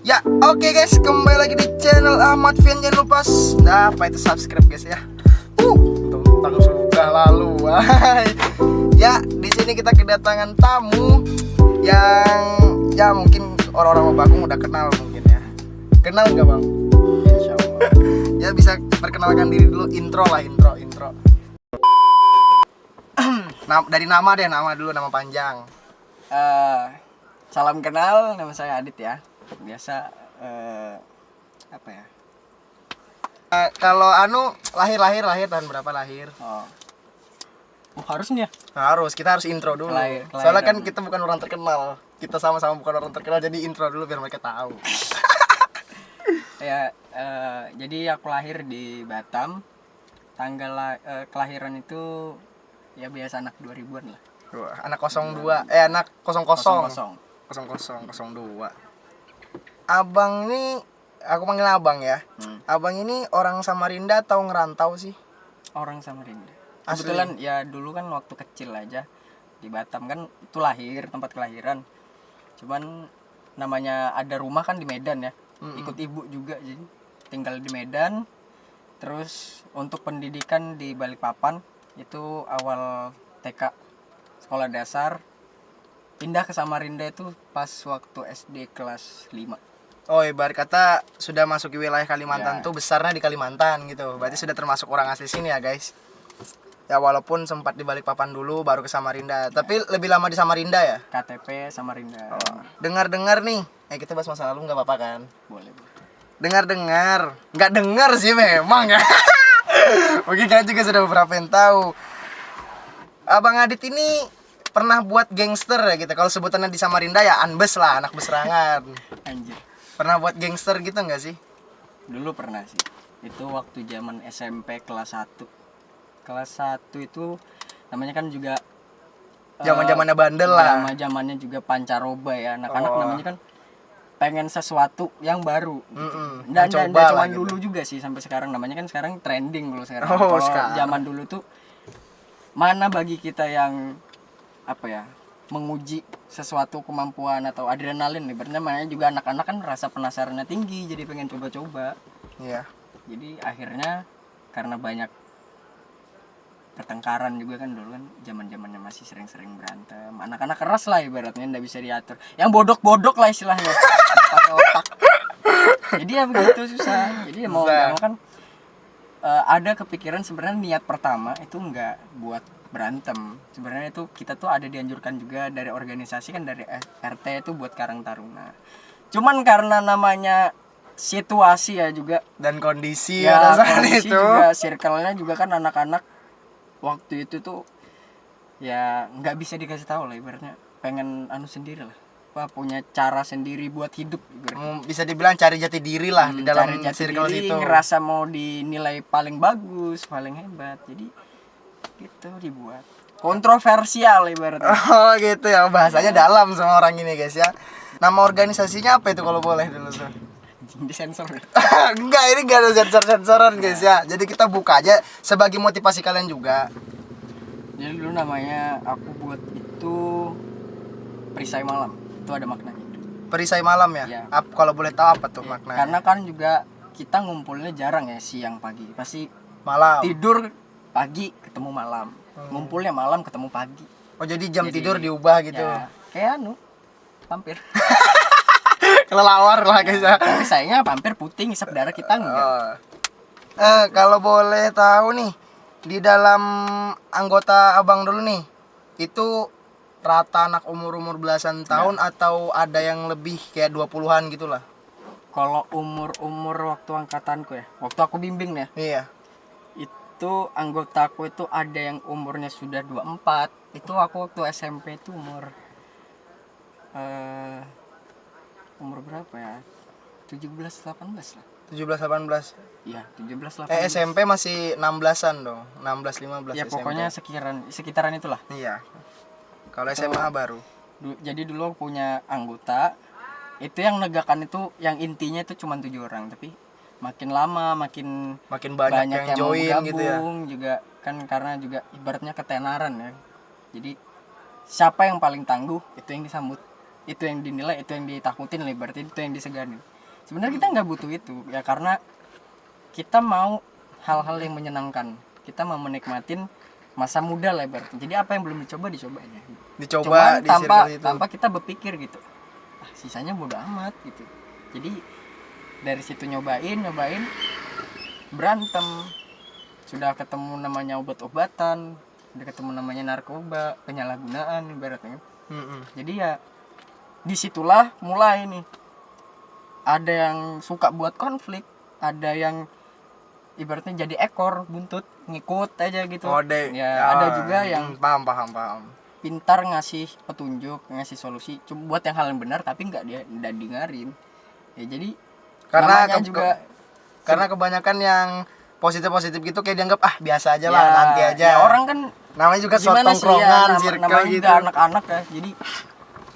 Ya, oke guys, kembali lagi di channel Ahmad Fian. Jangan lupa apa itu subscribe guys ya. Tentang sudah lalu. Ya, di sini kita kedatangan tamu yang ya mungkin orang-orang Bakung udah kenal mungkin ya. Kenal nggak bang? Insya Allah. Ya bisa perkenalkan diri dulu, intro. Dari nama dulu, nama panjang. Salam kenal, nama saya Adit ya. Biasa apa ya? Kalau lahir tahun berapa lahir? Oh harusnya Kita harus intro dulu. Kelahiran. Soalnya kan kita bukan orang terkenal. Kita sama-sama bukan orang terkenal, jadi intro dulu biar mereka tahu. Ya, jadi aku lahir di Batam. Kelahiran itu ya biasa anak 2000-an lah. Wah, anak 02, anak 00. 0002. Abang ini, aku panggil abang ya. Abang ini orang Samarinda atau ngerantau sih? Orang Samarinda. Asli? Kebetulan ya dulu kan waktu kecil aja di Batam kan itu tempat kelahiran. Cuman namanya ada rumah kan di Medan ya. Ikut ibu juga, jadi tinggal di Medan. Terus untuk pendidikan di Balikpapan itu awal TK, sekolah dasar. Pindah ke Samarinda itu pas waktu SD kelas 5. Oh, ibarat kata sudah masuk ke wilayah Kalimantan Ya. tuh besarnya di Kalimantan gitu. Berarti sudah termasuk orang asli sini ya, guys. Ya walaupun sempat di Balikpapan dulu baru ke Samarinda, tapi lebih lama di Samarinda ya. KTP Samarinda. Dengar-dengar nih, kita bahas masa lalu nggak apa-apa kan? Boleh. Dengar-dengar, nggak dengar sih memang ya. Mungkin kalian juga sudah beberapa yang tahu. Abang Adit ini pernah buat gangster ya gitu. Kalau sebutannya di Samarinda ya anbes lah, anak beserangan. Anjir. Pernah buat gangster gitu nggak sih? Dulu pernah sih. Itu waktu zaman SMP kelas 1. Kelas 1 itu namanya kan juga Zaman-zamannya bandel lah. Zaman-zamannya juga pancaroba ya. Anak-anak namanya kan pengen sesuatu yang baru gitu. Dan cuma gitu. dulu juga sih sampai sekarang, namanya kan sekarang trending kalau sekarang. Oh, Kalau sekarang. zaman dulu tuh mana bagi kita yang apa ya, menguji sesuatu kemampuan atau adrenalin nih. Namanya juga anak-anak kan rasa penasarannya tinggi, jadi pengen coba-coba. Iya. Jadi akhirnya karena banyak pertengkaran juga kan, dulu kan zaman-zamannya masih sering-sering berantem. Anak-anak keras lah ibaratnya, nggak bisa diatur. Yang bodok-bodok lah istilahnya. Pakai otak. Jadi ya begitu susah. Jadi mau nggak mau kan ada kepikiran sebenarnya niat pertama itu nggak buat berantem. Sebenarnya itu kita tuh ada dianjurkan juga dari organisasi kan, dari RT itu buat Karang Taruna. Cuman karena namanya situasi ya juga Dan kondisi ya, pada saat kondisi itu. juga circle-nya juga kan anak-anak waktu itu tuh ya nggak bisa dikasih tahu lah, ibaratnya pengen sendiri lah, punya cara sendiri buat hidup ibaratnya. Bisa dibilang cari jati diri lah di dalam Cari jati circle diri, itu. ngerasa mau dinilai paling bagus, paling hebat, jadi gitu dibuat kontroversial ibaratnya. Oh gitu ya, bahasanya dalam sama orang ini guys ya. Nama organisasinya apa itu kalau boleh dulu tuh? Disensor ya? Enggak, ini enggak ada sensor-sensoran guys ya. Jadi kita buka aja sebagai motivasi kalian juga. Jadi dulu namanya aku buat itu Perisai Malam, itu ada maknanya. Perisai malam ya? Ya. Kalau boleh tahu apa tuh maknanya? Karena kan juga kita ngumpulnya jarang ya siang pagi, pasti Malam. tidur pagi ketemu malam, ngumpulnya malam ketemu pagi. Oh jadi jam tidur diubah gitu? Ya, kayak vampir. Kelelawar lah guys ya. Tapi sayangnya vampir putih ngisap darah, kita enggak. Kalau boleh tahu nih, di dalam anggota abang dulu nih, itu rata anak umur belasan tahun atau ada yang lebih kayak 20-an gitu lah? Kalau umur waktu angkatanku ya, waktu aku bimbing ya, Iya. itu anggotaku itu ada yang umurnya sudah 24. Itu aku waktu SMP itu umur berapa ya? 17-18 lah. 17-18. Iya, 17-18. SMP masih 16-an dong. 16-15 Ya SMP. pokoknya sekitaran itulah. Iya. Kalau SMA baru. Jadi dulu aku punya anggota itu yang negakan itu, yang intinya itu cuma 7 orang, tapi makin lama makin banyak yang join mau gabung gitu ya. juga kan, karena juga ibaratnya ketenaran ya. Jadi siapa yang paling tangguh itu yang disambut, itu yang dinilai, itu yang ditakutin lah, berarti itu yang disegarin. Sebenarnya kita nggak butuh itu ya, karena kita mau hal-hal yang menyenangkan, kita mau menikmatin masa muda lah berarti. Jadi apa yang belum dicoba dicoba aja. Dicoba Cuman di circle itu. tanpa kita berpikir gitu, sisanya bodo amat gitu. Jadi dari situ nyobain berantem, sudah ketemu namanya obat-obatan, udah ketemu namanya narkoba, penyalahgunaan ibaratnya. Jadi ya disitulah mulai nih, ada yang suka buat konflik, ada yang ibaratnya jadi ekor buntut ngikut aja gitu. Ada juga yang paham. pintar ngasih petunjuk, ngasih solusi buat yang hal yang benar, tapi nggak dengerin ya. Jadi karena kebanyakan yang positif gitu kayak dianggap biasa aja lah, nanti aja ya, orang kan namanya juga suatu gimana sih tongkrongan, ya, circle namanya gitu. juga anak-anak ya, jadi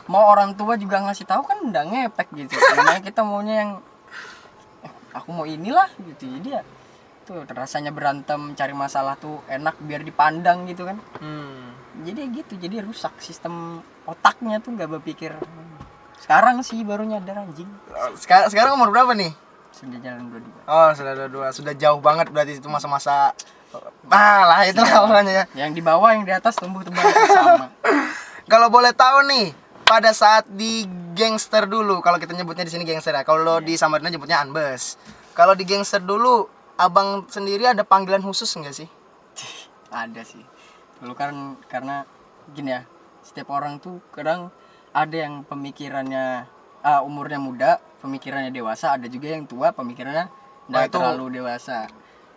mau orang tua juga ngasih tahu kan udah ngepek gitu. Namanya kita maunya yang aku mau inilah gitu. Jadi ya tuh rasanya berantem cari masalah tuh enak biar dipandang gitu kan. Jadi gitu, jadi rusak sistem otaknya tuh, nggak berpikir. Sekarang sih baru nyadar anjing. Sekarang umur berapa nih? Sudah jalan 22. Oh, sudah 22. Sudah jauh banget berarti itu masa-masa lah itulah pokoknya ya. Yang di bawah yang di atas tumbuh tebal sama. Kalau boleh tahu nih, pada saat di gangster dulu, kalau kita nyebutnya di sini gangster ya. Kalau di Samarinda nyebutnya Anbes. Kalau di gangster dulu, abang sendiri ada panggilan khusus enggak sih? Ada sih. Dulu kan karena gini ya, setiap orang tuh kadang ada yang pemikirannya umurnya muda, pemikirannya dewasa, ada juga yang tua, pemikirannya nggak terlalu dewasa.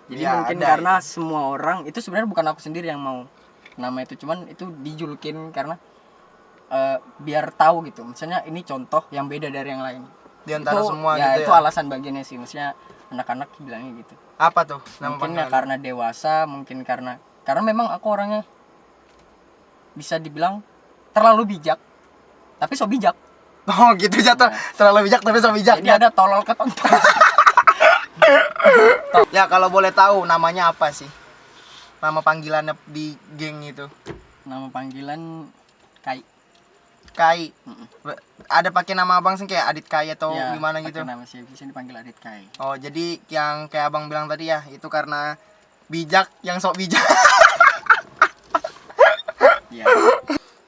Jadi ya, mungkin karena semua orang itu sebenarnya bukan aku sendiri yang mau nama itu, cuman itu dijulukin karena biar tahu gitu. Misalnya ini contoh yang beda dari yang lain. Di antara itu, semua ya, gitu itu ya. alasan bagiannya sih, maksudnya anak-anak bilangnya gitu. Apa tuh nama Mungkin ya panggilan? karena dewasa, mungkin karena memang aku orangnya bisa dibilang terlalu bijak, tapi so bijak. Oh gitu jatuh. Terlalu bijak tapi so bijak. Jadi ada tolol ketonton. Ya kalau boleh tahu namanya apa sih? Nama panggilannya di geng itu? Nama panggilan Kai. Kai. Ada pakai nama abang sih kayak Adit Kai atau Ya, gimana gitu? pakai nama sih bisa dipanggil Adit Kai. Oh jadi yang kayak abang bilang tadi ya, itu karena bijak, yang sok bijak. Ya.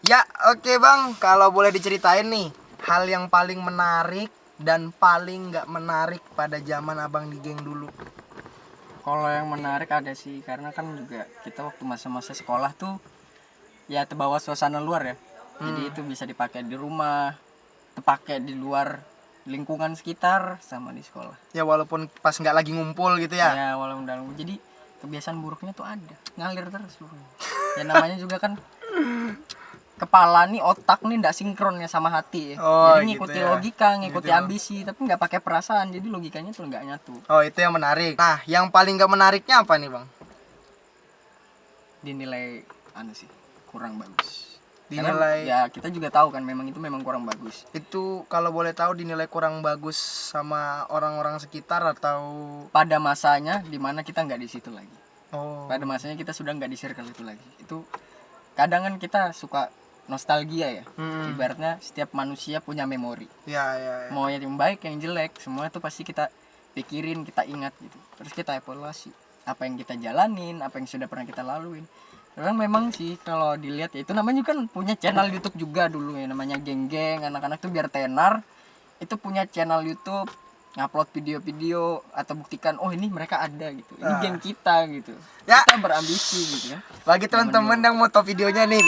Ya oke bang, kalau boleh diceritain nih hal yang paling menarik dan paling nggak menarik pada zaman abang di geng dulu. Kalau yang menarik ada sih, karena kan juga kita waktu masa-masa sekolah tuh ya terbawa suasana luar ya. Jadi itu bisa dipakai di rumah, terpakai di luar lingkungan sekitar sama di sekolah. Ya walaupun pas nggak lagi ngumpul gitu ya. Ya walaupun dalam, jadi kebiasaan buruknya tuh ada, ngalir terus pokoknya. Ya namanya juga kan kepala nih, otak nih nggak sinkron ya sama hati ya. Jadi ngikuti gitu ya. logika, ngikuti Gitu. ambisi, tapi nggak pakai perasaan. Jadi logikanya tuh nggak nyatu. Oh itu yang menarik. Nah yang paling nggak menariknya apa nih bang? Dinilai sih kurang bagus. Dinilai Karena, ya kita juga tahu kan memang itu memang kurang bagus. itu kalau boleh tahu dinilai kurang bagus sama orang-orang sekitar atau? Pada masanya dimana kita nggak di situ lagi. Oh. Pada masanya kita sudah nggak di circle itu lagi. Itu kadang kan kita suka nostalgia ya. Ibaratnya setiap manusia punya memori. Ya. Mau yang baik yang jelek, semua itu pasti kita pikirin, kita ingat gitu. Terus kita evaluasi apa yang kita jalanin, apa yang sudah pernah kita laluin. Karena memang sih kalau dilihat ya, itu namanya kan punya channel YouTube juga dulu ya, namanya geng-geng anak-anak tuh biar tenar. Itu punya channel YouTube, ngupload video-video atau buktikan oh ini mereka ada gitu. Ini geng kita gitu. Ya. Kita berambisi gitu ya. Bagi teman-teman yang mau tahu videonya nih,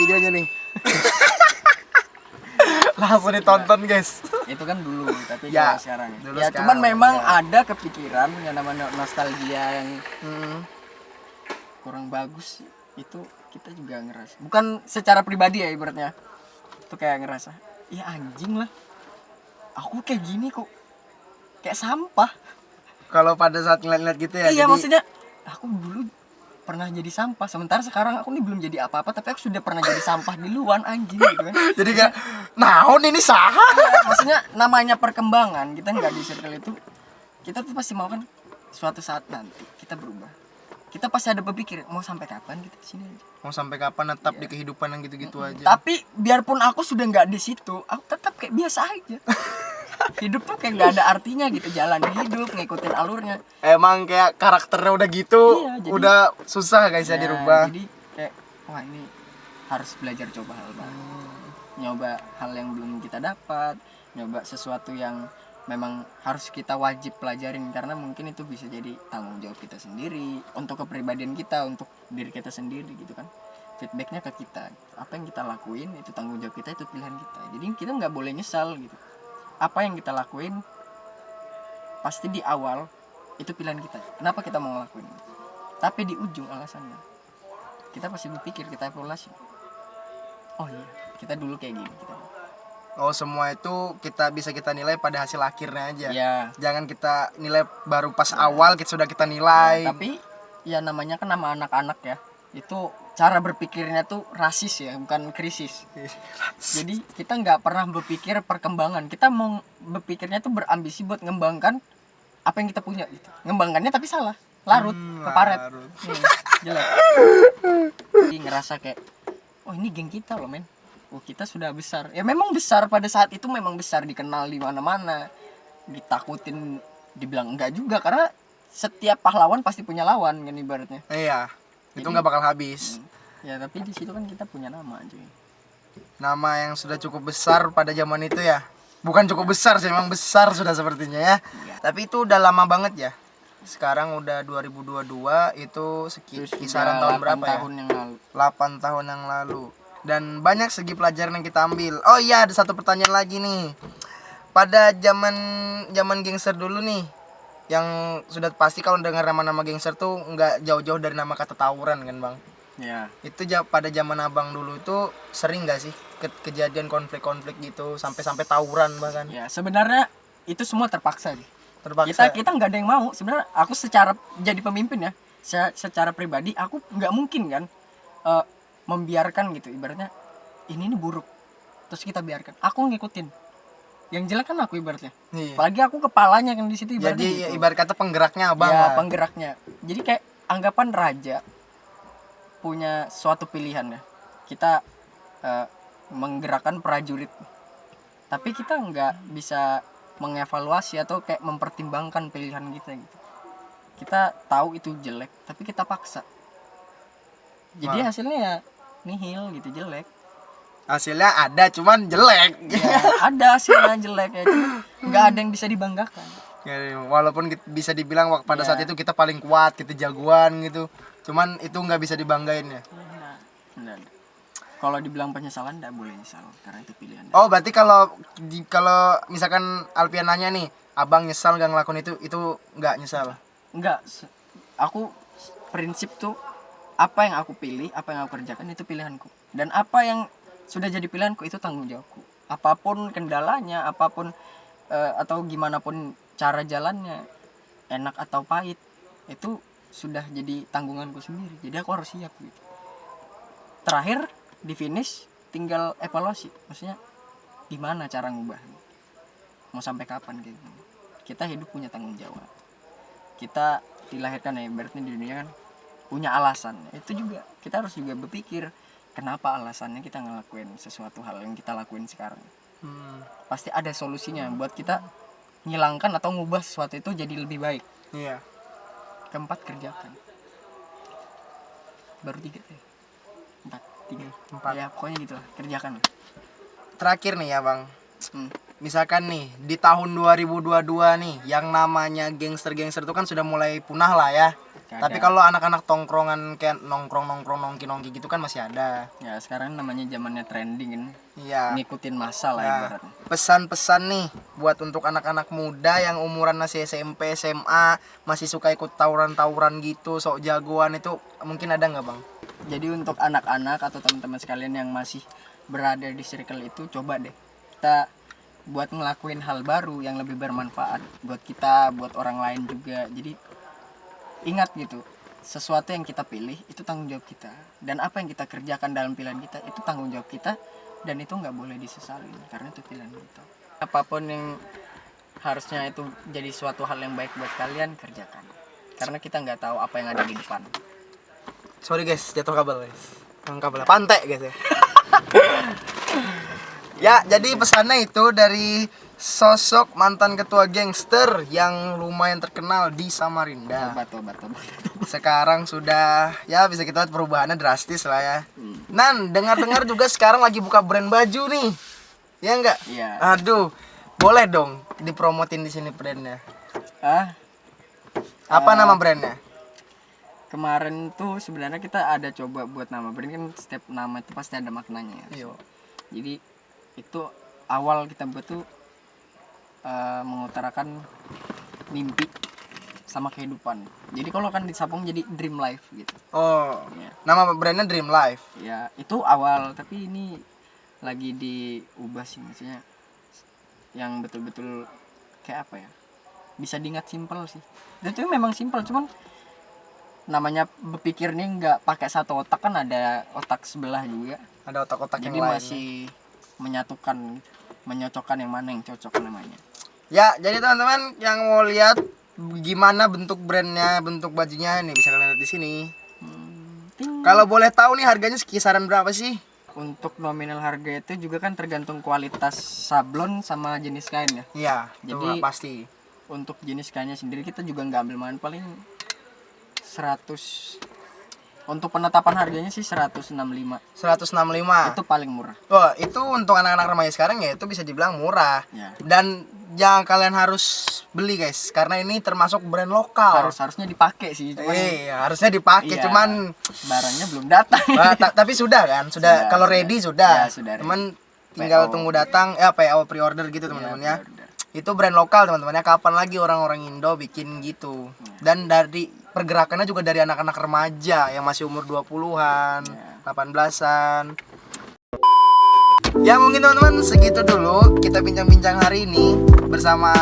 langsung ditonton guys. Itu kan dulu, tapi Ya, kalau sekarang dulu ya sekarang, cuman memang ya. ada kepikiran yang namanya nostalgia yang kurang bagus. Itu kita juga ngerasa, bukan secara pribadi ya ibaratnya, itu kayak ngerasa ya anjing lah, aku kayak gini kok kayak sampah. Kalau pada saat ngeliat-ngeliat gitu ya. Iya, jadi, maksudnya aku dulu pernah jadi sampah, sementara sekarang aku nih belum jadi apa-apa, tapi aku sudah pernah jadi sampah di luar, anjing gitu kan. jadi kayak naon ini saha. Ya, maksudnya namanya perkembangan, kita nggak di circle itu, kita tuh pasti mau kan suatu saat nanti kita berubah, kita pasti ada berpikir mau sampai kapan kita di sini aja. Mau sampai kapan tetap di kehidupan yang gitu-gitu aja. Tapi biarpun aku sudah nggak di situ, aku tetap kayak biasa aja. Hidup tuh kayak nggak ada artinya gitu, jalan hidup ngikutin alurnya. Emang kayak karakternya udah gitu, Iya, jadi- udah susah guys ya dirubah. Jadi kayak wah ini harus belajar coba hal baru, nyoba hal yang belum kita dapat, nyoba sesuatu yang memang harus kita wajib pelajarin karena mungkin itu bisa jadi tanggung jawab kita sendiri untuk kepribadian kita, untuk diri kita sendiri gitu kan. Feedbacknya ke kita, apa yang kita lakuin itu tanggung jawab kita, itu pilihan kita. Jadi kita nggak boleh nyesal gitu. Apa yang kita lakuin pasti di awal itu pilihan kita, kenapa kita mau ngelakuin itu. Tapi di ujung alasannya kita pasti berpikir, kita evaluasi, oh iya kita dulu kayak gini kita. Oh, semua itu kita nilai pada hasil akhirnya aja. Ya, Jangan kita nilai baru pas awal kita sudah kita nilai. tapi ya namanya kan nama anak-anak ya, itu cara berpikirnya tuh rasis ya, bukan krisis. Jadi kita nggak pernah berpikir perkembangan, kita mau berpikirnya tuh berambisi buat ngembangkan apa yang kita punya gitu. Ngembangkannya tapi salah, larut, keparet. larut. Jelek. Jadi ngerasa kayak oh ini geng kita loh men, oh kita sudah besar. Ya memang besar pada saat itu, memang besar, dikenal di mana-mana, ditakutin, dibilang enggak juga karena setiap pahlawan pasti punya lawan kan ibaratnya. Iya, itu Jadi- nggak bakal habis. Ya tapi di situ kan kita punya nama aja. Nama yang sudah cukup besar pada zaman itu ya. Bukan cukup besar sih, memang besar sudah sepertinya ya. Iya. Tapi itu udah lama banget ya. Sekarang udah 2022, itu Terus kisaran udah tahun berapa 8 ya? tahun yang lalu. 8 tahun yang lalu. Dan banyak segi pelajaran yang kita ambil. Oh iya, ada satu pertanyaan lagi nih. Pada zaman gangster dulu nih, yang sudah pasti kalau dengar nama-nama gangster tuh nggak jauh-jauh dari nama kata tawuran kan bang. Ya. Itu pada zaman abang dulu itu sering nggak sih kejadian konflik-konflik gitu sampai tawuran bahkan. Ya sebenarnya itu semua terpaksa sih. Terpaksa. Kita nggak ada yang mau. Sebenarnya aku secara jadi pemimpin ya, secara pribadi aku nggak mungkin kan membiarkan gitu, ibaratnya ini buruk terus kita biarkan. Aku ngikutin. Yang jelek kan aku ibaratnya. Iya. Apalagi aku kepalanya kan di situ ibaratnya. Jadi gitu. ibarat kata penggeraknya abang Ya, lah. penggeraknya. Jadi kayak anggapan raja punya suatu pilihan ya. Kita menggerakkan prajurit. Tapi kita nggak bisa mengevaluasi atau kayak mempertimbangkan pilihan kita gitu. Kita tahu itu jelek, tapi kita paksa. Jadi Wah. hasilnya ya nihil gitu, jelek. Hasilnya ada cuman jelek. Ya, ada hasilnya jelek ya. Cuma nggak ada yang bisa dibanggakan. Ya, walaupun bisa dibilang pada Ya. saat itu kita paling kuat, kita jagoan gitu. Cuman itu nggak bisa dibanggain ya. Benar. Kalau dibilang penyesalan nggak boleh nyesal karena itu pilihan. Oh, berarti kalau misalkan Alpian nanya nih, abang nyesal gak ngelakuin itu nggak nyesal. Enggak, aku prinsip tuh apa yang aku pilih, apa yang aku kerjakan itu pilihanku. Dan apa yang sudah jadi pilihanku itu tanggung jawabku. Apapun kendalanya, apapun atau gimana pun cara jalannya, enak atau pahit, itu sudah jadi tanggunganku sendiri. Jadi aku harus siap gitu. Terakhir di finish tinggal evaluasi. Maksudnya gimana cara ngubahnya? Mau sampai kapan gitu. Kita hidup punya tanggung jawab. Kita dilahirkan ya berarti di dunia kan punya alasan. Itu juga kita harus juga berpikir kenapa alasannya kita ngelakuin sesuatu hal yang kita lakuin sekarang. Pasti ada solusinya buat kita ngilangkan atau ngubah sesuatu itu jadi lebih baik. Iya. Keempat, kerjakan. Baru 3 ya. 4. Ya pokoknya gitu lah, kerjakan. Terakhir nih ya bang, Hmm. misalkan nih di tahun 2022 nih yang namanya gangster-gangster itu kan sudah mulai punah lah ya. Gak Tapi ada. kalau anak-anak tongkrongan kayak nongkrong nongki gitu kan masih ada. Ya sekarang namanya zamannya trending kan, Iya. ngikutin masa lah Nah, ibaratnya. pesan-pesan nih buat untuk anak-anak muda yang umuran masih SMP, SMA, masih suka ikut tawuran-tawuran gitu, sok jagoan itu mungkin ada nggak bang? Jadi untuk anak-anak atau teman-teman sekalian yang masih berada di circle itu, coba deh kita buat ngelakuin hal baru yang lebih bermanfaat buat kita, buat orang lain juga. Jadi ingat gitu, sesuatu yang kita pilih itu tanggung jawab kita, dan apa yang kita kerjakan dalam pilihan kita itu tanggung jawab kita, dan itu nggak boleh disesalin karena itu pilihan kita. Apapun yang harusnya itu jadi suatu hal yang baik buat kalian, kerjakan, karena kita nggak tahu apa yang ada di depan. Sorry guys, jatuh kabel guys. Kabel pantai guys ya. Ya, jadi pesannya itu dari sosok mantan ketua gangster yang lumayan terkenal di Samarinda. Tobat. Sekarang sudah ya bisa kita lihat perubahannya drastis lah ya. Nan, dengar-dengar juga sekarang lagi buka brand baju nih. Ya enggak? Iya. Aduh, boleh dong dipromotin di sini brandnya. Apa Ah. nama brandnya? Kemarin tuh sebenarnya kita ada coba buat nama brand, kan setiap nama itu pasti ada maknanya ya. Yo. Jadi itu awal kita buat tuh mengutarakan mimpi sama kehidupan. Jadi kalau kan disambung jadi dream life gitu. Oh, Ya. nama brandnya Dream Life. Ya itu awal, tapi ini lagi diubah sih, maksudnya yang betul-betul kayak apa ya, bisa diingat simpel sih. Dan itu memang simpel, cuman namanya berpikir nih nggak pakai satu otak, kan ada otak sebelah juga. Ada otak-otak Jadi yang lain. masih menyatukan gitu, menyocokkan yang mana yang cocok namanya. Ya, jadi teman-teman yang mau lihat gimana bentuk brandnya, bentuk bajunya nih bisa kalian lihat di sini. Ting. Kalau boleh tahu nih harganya kisaran berapa sih? Untuk nominal harga itu juga kan tergantung kualitas sablon sama jenis kain ya. Iya, Jadi- itu pasti. Untuk jenis kainnya sendiri kita juga nggak ambil mahal, paling 100. Untuk penetapan harganya sih 165. 165. Itu paling murah. Wah, itu untuk anak-anak remaja sekarang ya itu bisa dibilang murah. Ya. Dan yang kalian harus beli guys, karena ini termasuk brand lokal. Harusnya dipakai sih, cuman Harusnya dipakai, Iya. cuman barangnya belum datang. tapi sudah kan, sudah, Sudah, kalau sudah. ready sudah. Ya, sudah ready. Teman tinggal PO. tunggu datang, PO pre-order gitu teman-teman ya. Order. Itu brand lokal teman-teman ya. Kapan lagi orang-orang Indo bikin gitu? Dan dari pergerakannya juga dari anak-anak remaja yang masih umur 20-an, 18-an. Ya mungkin teman-teman segitu dulu kita bincang-bincang hari ini bersama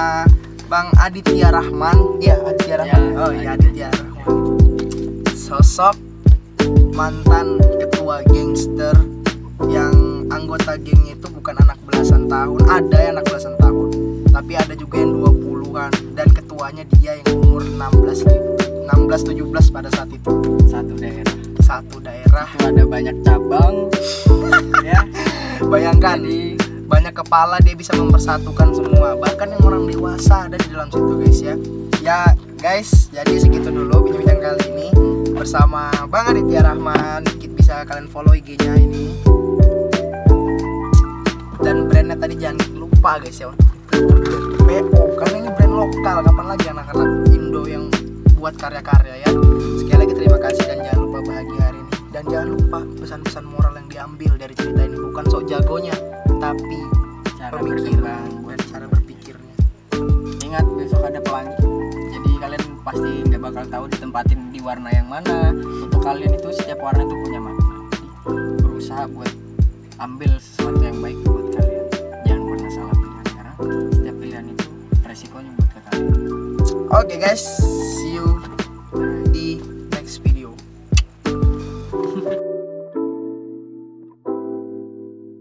Bang Aditya Rahman. Ya, Aditya Rahman. Ya, Oh iya, Aditya Rahman. Sosok mantan ketua gangster yang anggota gengnya itu bukan anak belasan tahun, ada yang anak belasan tahun, tapi ada juga yang 20-an, dan ketuanya dia yang umur 16-17 pada saat itu. Satu daerah Satu daerah. itu ada banyak cabang. Ya. Bayangkan Jadi banyak kepala, dia bisa mempersatukan semua, bahkan yang orang dewasa ada di dalam situ guys ya. Ya guys, jadi segitu dulu bincang-bincang kali ini bersama Bang Aditya Rahman. Bisa kalian follow IG-nya ini. Dan brandnya tadi jangan lupa guys ya, PO, karena ini brand lokal. Kapan lagi anak-anak Indo yang buat karya-karya ya. Sekali lagi terima kasih dan jangan lupa bahagia hari ini. Dan jangan lupa pesan-pesan moral yang diambil dari cerita ini, bukan sok jagonya, tapi cara pemikiran berkembang. dan cara berpikirnya. Ingat besok ada pelangi. Jadi kalian pasti nggak bakal tahu ditempatin di warna yang mana. Untuk kalian itu setiap warna itu punya makna. Jadi, berusaha buat ambil sesuatu yang baik buat kalian. Jangan pernah salah pilihan, karena setiap pilihan itu resikonya buat ke kalian. Oke guys,